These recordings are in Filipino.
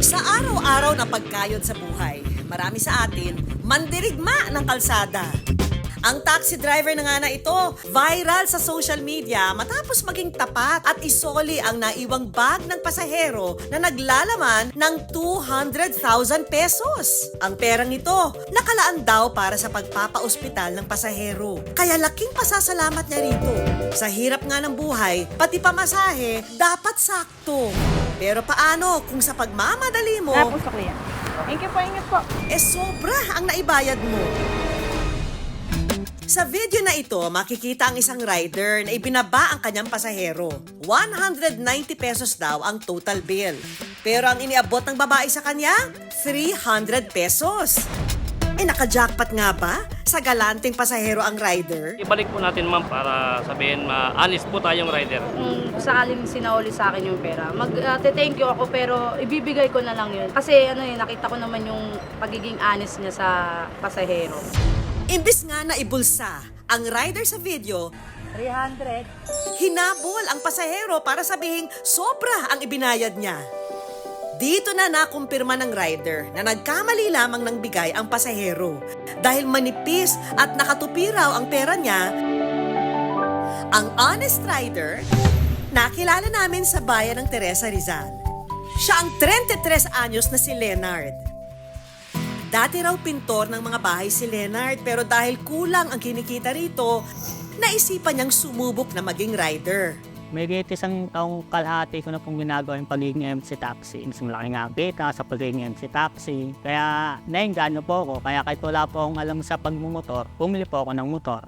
Sa araw-araw na pagkayod sa buhay, marami sa atin mandirigma ng kalsada. Ang taxi driver na nga na ito, viral sa social media matapos maging tapat at isoli ang naiwang bag ng pasahero na naglalaman ng 200,000 pesos. Ang perang ito, nakalaan daw para sa pagpapaospital ng pasahero. Kaya laking pasasalamat niya rito. Sa hirap nga ng buhay, pati pamasahe, dapat sakto. Pero paano kung sa pagmamadali mo, Tapos ko yan. Thank you po, ingat po. sobra ang naibayad mo? Sa video na ito, makikita ang isang rider na ibinaba ang kanyang pasahero. 190 pesos daw ang total bill. Pero ang iniabot ng babae sa kanya, 300 pesos. Naka-jackpot nga ba sa galanteng pasahero ang rider? Ibalik po natin ma'am para sabihin honest po tayong rider. Kung sakaling sinauli sa akin yung pera, mag-thank you ako pero ibibigay ko na lang yun. Kasi nakita ko naman yung pagiging honest niya sa pasahero. Imbis nga na ibulsa ang rider sa video, 300. hinabol ang pasahero para sabihing sobra ang ibinayad niya. Dito na nakumpirma ng rider na nagkamali lamang ng bigay ang pasahero. Dahil manipis at nakatupi raw ang pera niya, ang honest rider, nakilala namin sa bayan ng Teresa Rizal. Siya ang 33 anyos na si Leonard. Dati raw pintor ng mga bahay si Leonard pero dahil kulang ang kinikita rito, naisipan niyang sumubok na maging rider. May isang taong kalahati ko na pong ginagawa yung pagiging MC Taxi. Mas malaki nga ang kita sa pagiging MC Taxi. Kaya nainganyo po ako. Kaya kahit wala po akong alam sa pagmumotor, bumili po ako ng motor.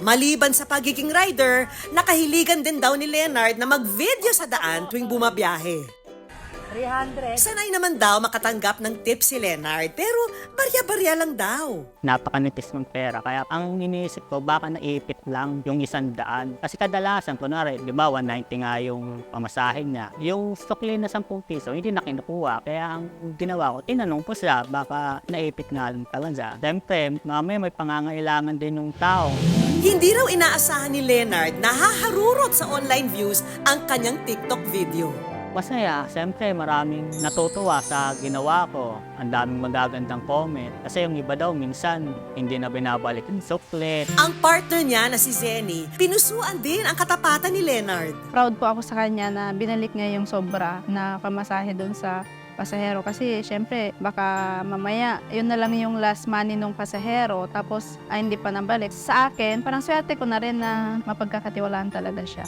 Maliban sa pagiging rider, nakahiligan din daw ni Leonard na mag-video sa daan tuwing bumabiyahe. 300. Sanay naman daw makatanggap ng tip si Leonard pero barya-barya lang daw. Napakanipis ng pera. Kaya ang iniisip ko, baka naipit lang yung 100. Kasi kadalasan, kunwari, di ba, 190 nga yung pamasahe niya. Yung sukli na 10 piso, hindi na kinukuha. Kaya ang ginawa ko, tinanong po siya, baka naipit nga lang talaga. Siyempre, mamaya may pangangailangan din yung tao. Hindi raw inaasahan ni Leonard na haharurot sa online views ang kanyang TikTok video. Masaya, siyempre maraming natutuwa sa ginawa ko. Ang daming magagandang comment. Kasi yung iba daw minsan hindi na binabalik yung suklet. Ang partner niya na si Zenny, pinusuan din ang katapatan ni Leonard. Proud po ako sa kanya na binalik niya yung sobra na pamasahe doon sa pasahero. Kasi syempre, baka mamaya, yun na lang yung last money nung pasahero. Tapos, hindi pa nabalik. Sa akin, parang swerte ko na rin na mapagkakatiwalaan talaga siya.